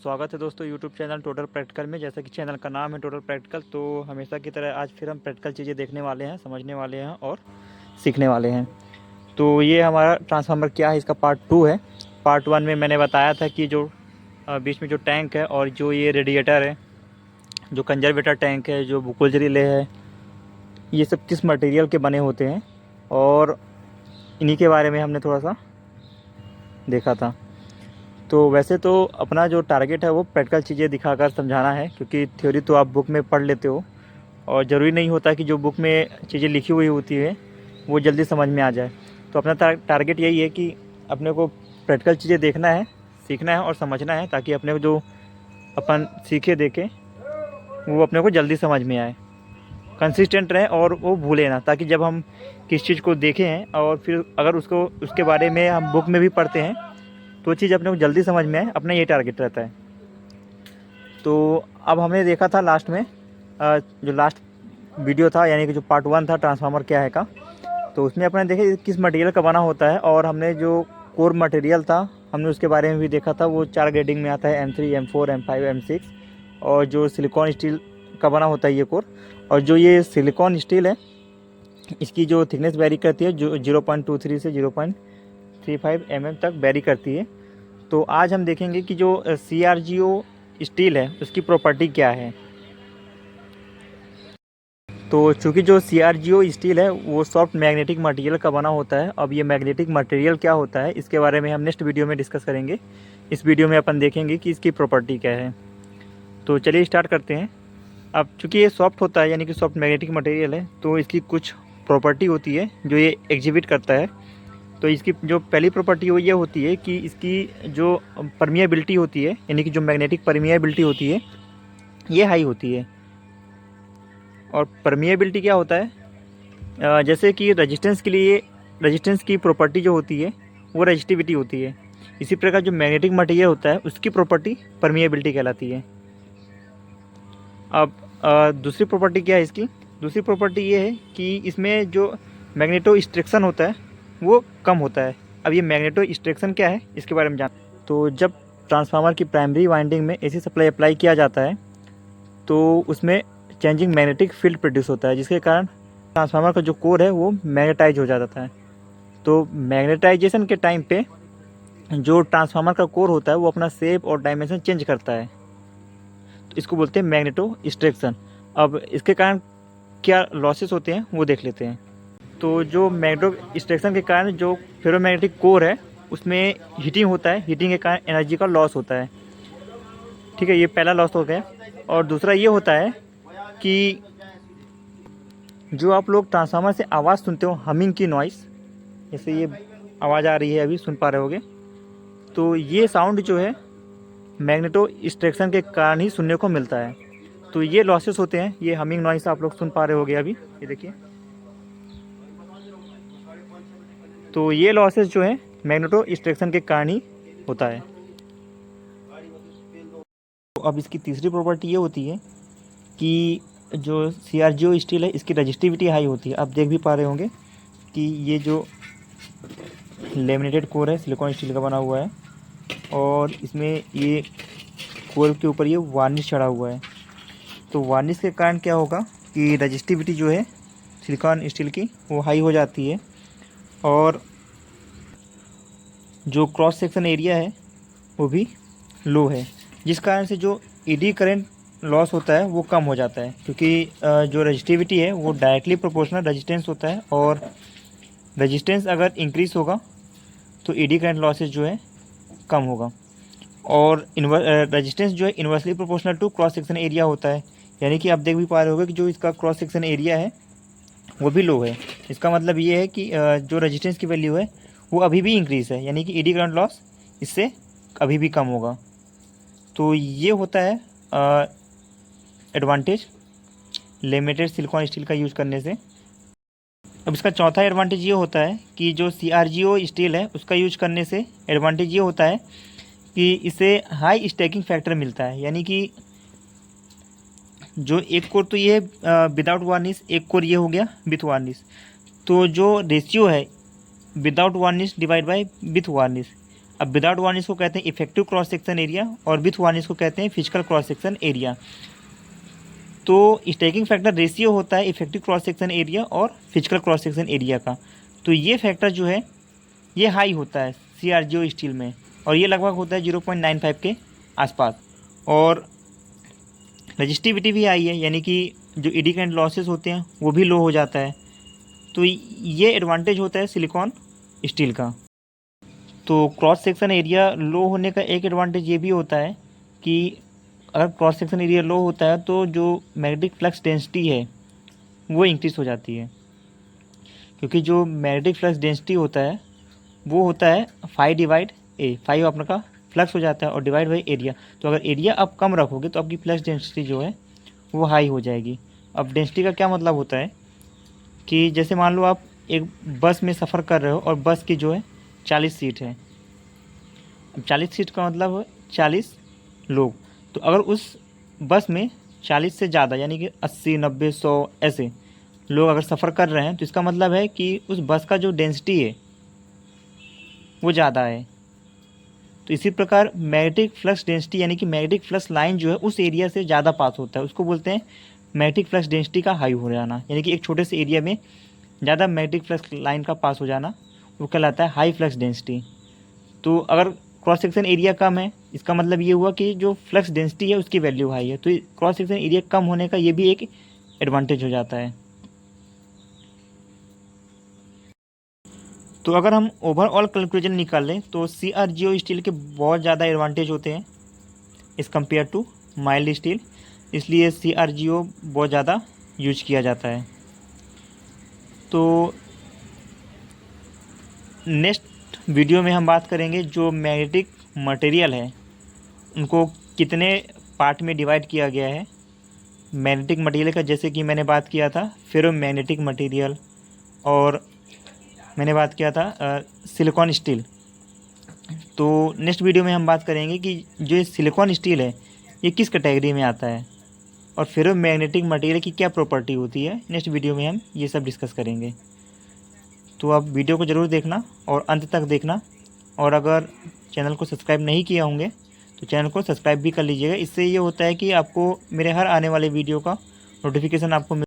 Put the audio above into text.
स्वागत है दोस्तों यूट्यूब चैनल टोटल प्रैक्टिकल में। जैसा कि चैनल का नाम है टोटल प्रैक्टिकल, तो हमेशा की तरह आज फिर हम प्रैक्टिकल चीज़ें देखने वाले हैं, समझने वाले हैं और सीखने वाले हैं। तो ये हमारा ट्रांसफार्मर क्या है, इसका पार्ट 2 है। पार्ट 1 में मैंने बताया था कि जो बीच में जो टैंक है और जो ये रेडिएटर है, जो कंजर्वेटर टैंक है, जो बुकुल्ज रिले है, ये सब किस मटेरियल के बने होते हैं और इन्हीं के बारे में हमने थोड़ा सा देखा था। तो वैसे तो अपना जो टारगेट है वो प्रैक्टिकल चीज़ें दिखाकर समझाना है, क्योंकि थ्योरी तो आप बुक में पढ़ लेते हो और ज़रूरी नहीं होता कि जो बुक में चीज़ें लिखी हुई होती है वो जल्दी समझ में आ जाए। तो अपना टारगेट यही है कि अपने को प्रैक्टिकल चीज़ें देखना है, सीखना है और समझना है, ताकि अपने को जो अपन सीखे देखें वो अपने को जल्दी समझ में आए, कंसिस्टेंट रहे और वो भूले ना, ताकि जब हम किस चीज़ को देखें हैं और फिर अगर उसके बारे में हम बुक में भी पढ़ते हैं तो चीज़ अपने को जल्दी समझ में आए। अपना ये टारगेट रहता है। तो अब हमने देखा था लास्ट में जो लास्ट वीडियो था, यानी कि जो पार्ट 1 था ट्रांसफार्मर क्या है का, तो उसमें अपने देखे किस मटेरियल का बना होता है और हमने जो कोर मटेरियल था हमने उसके बारे में भी देखा था। वो 4 ग्रेडिंग में आता है, M3, M4, M5, M6। और जो सिलिकॉन स्टील का बना होता है ये कोर, और जो ये सिलिकॉन स्टील है इसकी जो थिकनेस वेरी करती है, जो 0.23 से 0.35 mm तक वेरी करती है। तो आज हम देखेंगे कि जो CRGO स्टील है उसकी प्रॉपर्टी क्या है। तो चूँकि जो CRGO स्टील है वो सॉफ्ट मैग्नेटिक मटेरियल का बना होता है। अब ये मैग्नेटिक मटेरियल क्या होता है इसके बारे में हम नेक्स्ट वीडियो में डिस्कस करेंगे। इस वीडियो में अपन देखेंगे कि इसकी प्रॉपर्टी क्या है। तो चलिए स्टार्ट करते हैं। अब चूँकि ये सॉफ्ट होता है, यानी कि सॉफ्ट मैग्नेटिक मटेरियल है, तो इसकी कुछ प्रॉपर्टी होती है जो ये एग्जिबिट करता है। तो इसकी जो पहली प्रॉपर्टी वो ये होती है कि इसकी जो परमिएबिलिटी होती है, यानी कि जो मैग्नेटिक परमिएबिलिटी होती है ये हाई होती है। और परमिएबिलिटी क्या होता है, जैसे कि रेजिस्टेंस के लिए रेजिस्टेंस की प्रॉपर्टी जो होती है वो रेजिस्टिविटी होती है, इसी प्रकार जो मैग्नेटिक मटेरियल होता है उसकी प्रॉपर्टी परमिएबिलिटी कहलाती है। अब दूसरी प्रॉपर्टी क्या है इसकी, दूसरी प्रॉपर्टी ये है कि इसमें जो मैग्नेटो स्ट्रिक्शन होता है वो कम होता है। अब ये मैग्नेटो स्ट्रिक्शन क्या है इसके बारे में जान। तो जब ट्रांसफार्मर की प्राइमरी वाइंडिंग में AC सप्लाई अप्लाई किया जाता है तो उसमें चेंजिंग मैग्नेटिक फील्ड प्रोड्यूस होता है, जिसके कारण ट्रांसफार्मर का जो कोर है वो मैग्नेटाइज हो जाता है। तो मैग्नेटाइजेशन के टाइम पे जो ट्रांसफार्मर का कोर होता है वो अपना शेप और डायमेंशन चेंज करता है, तो इसको बोलते हैं मैग्नेटो स्ट्रिक्शन। अब इसके कारण क्या लॉसेस होते हैं वो देख लेते हैं। तो जो मैग्नेटो स्ट्रिक्शन के कारण जो फेरोमैग्नेटिक कोर है उसमें हीटिंग होता है, हीटिंग के कारण एनर्जी का लॉस होता है। ठीक है, ये पहला लॉस हो गया। और दूसरा ये होता है कि जो आप लोग ट्रांसफार्मर से आवाज़ सुनते हो, हमिंग की नॉइस, जैसे ये आवाज़ आ रही है अभी सुन पा रहे होगे, तो ये साउंड जो है मैग्नेटो स्ट्रिक्शन के कारण ही सुनने को मिलता है। तो ये लॉसेस होते हैं, ये हमिंग नॉइस आप लोग सुन पा रहे होगे अभी, ये देखिए। तो ये लॉसेस जो है मैग्नेटो स्ट्रिक्शन के कारण ही होता है। तो अब इसकी तीसरी प्रॉपर्टी ये होती है कि जो CRGO स्टील है इसकी रजिस्टिविटी हाई होती है। आप देख भी पा रहे होंगे कि ये जो लेमिनेटेड कोर है सिलिकॉन स्टील का बना हुआ है और इसमें ये कोर के ऊपर ये वार्निश चढ़ा हुआ है। तो वार्निश के कारण क्या होगा कि रजिस्टिविटी जो है सिलिकॉन स्टील की वो हाई हो जाती है और जो क्रॉस सेक्शन एरिया है वो भी लो है, जिस कारण से जो एडी करंट लॉस होता है वो कम हो जाता है, क्योंकि जो रजिस्टिविटी है वो डायरेक्टली प्रोपोर्शनल रेजिस्टेंस होता है और रेजिस्टेंस अगर इंक्रीज होगा तो एडी करंट लॉसेस जो है कम होगा। और रेजिस्टेंस जो है inversely proportional to cross section area होता है, यानी कि आप देख भी पा रहे होगे कि जो इसका क्रॉस सेक्शन एरिया है वो भी लो है। इसका मतलब ये है कि जो रेजिस्टेंस की वैल्यू है वो अभी भी इंक्रीज है, यानी कि एडी करंट लॉस इससे अभी भी कम होगा। तो ये होता है एडवांटेज लेमिनेटेड सिलिकॉन स्टील का यूज़ करने से। अब इसका चौथा एडवांटेज ये होता है कि जो CRGO स्टील है उसका यूज करने से एडवांटेज ये होता है कि इसे हाई स्टैकिंग फैक्टर मिलता है, यानी कि जो एक कोर तो ये है विदाउट वार्निश, एक कोर ये हो गया विथ वार्निश। तो जो रेशियो है without varnish divide by with varnish, अब विदाउट वार्निश को कहते हैं इफेक्टिव क्रॉस सेक्शन एरिया और विथ वार्निश को कहते हैं फिजिकल क्रॉस सेक्शन एरिया। तो स्टैकिंग फैक्टर रेशियो होता है इफेक्टिव क्रॉस सेक्शन एरिया और फिजिकल क्रॉस सेक्शन एरिया का। तो ये फैक्टर जो है ये हाई होता है CRGO स्टील में, और ये लगभग होता है 0.95 के आसपास। और रजिस्टिविटी भी हाई है, यानी कि जो एडी करंट लॉसेस होते हैं वो भी लो हो जाता है। तो ये एडवांटेज होता है सिलिकॉन स्टील का। तो क्रॉस सेक्शन एरिया लो होने का एक एडवांटेज ये भी होता है कि अगर क्रॉस सेक्शन एरिया लो होता है तो जो मैग्नेटिक फ्लक्स डेंसिटी है वो इंक्रीज हो जाती है, क्योंकि जो मैग्नेटिक फ्लक्स डेंसिटी होता है वो होता है 5/A। 5 आपका फ्लक्स हो जाता है और डिवाइड बाई एरिया। तो अगर एरिया आप कम रखोगे तो आपकी फ्लक्स डेंसिटी जो है वो हाई हो जाएगी। अब डेंसिटी का क्या मतलब होता है कि जैसे मान लो आप एक बस में सफ़र कर रहे हो और बस की जो है 40 सीट है। अब 40 सीट का मतलब है 40 लोग। तो अगर उस बस में 40 से ज़्यादा यानी कि 80, 90, 100 ऐसे लोग अगर सफ़र कर रहे हैं तो इसका मतलब है कि उस बस का जो डेंसिटी है वो ज़्यादा है। तो इसी प्रकार मैग्नेटिक फ्लक्स डेंसिटी यानी कि मैग्नेटिक फ्लक्स लाइन जो है उस एरिया से ज़्यादा पास होता है, उसको बोलते हैं मैग्नेटिक फ्लक्स डेंसिटी का हाई हो जाना। यानी कि एक छोटे से एरिया में ज़्यादा मैग्नेटिक फ्लक्स लाइन का पास हो जाना वो कहलाता है हाई फ्लक्स डेंसिटी। तो अगर क्रॉस सेक्शन एरिया कम है इसका मतलब ये हुआ कि जो फ्लक्स डेंसिटी है उसकी वैल्यू हाई है। तो क्रॉस सेक्शन एरिया कम होने का ये भी एक एडवांटेज हो जाता है। तो अगर हम ओवरऑल कंक्लूजन निकाल लें तो CRGO स्टील के बहुत ज़्यादा एडवांटेज होते हैं इस कंपेयर टू माइल्ड स्टील, इसलिए CRGO बहुत ज़्यादा यूज किया जाता है। तो नेक्स्ट वीडियो में हम बात करेंगे जो मैग्नेटिक मटेरियल है उनको कितने पार्ट में डिवाइड किया गया है मैग्नेटिक मटेरियल का, जैसे कि मैंने बात किया था फेरोमैग्नेटिक मटेरियल और मैंने बात किया था सिलिकॉन स्टील। तो नेक्स्ट वीडियो में हम बात करेंगे कि जो सिलिकॉन स्टील है ये किस कैटेगरी में आता है और फेरोमैग्नेटिक मटेरियल की क्या प्रॉपर्टी होती है। नेक्स्ट वीडियो में हम ये सब डिस्कस करेंगे। तो आप वीडियो को ज़रूर देखना और अंत तक देखना, और अगर चैनल को सब्सक्राइब नहीं किया होंगे तो चैनल को सब्सक्राइब भी कर लीजिएगा। इससे ये होता है कि आपको मेरे हर आने वाले वीडियो का नोटिफिकेशन आपको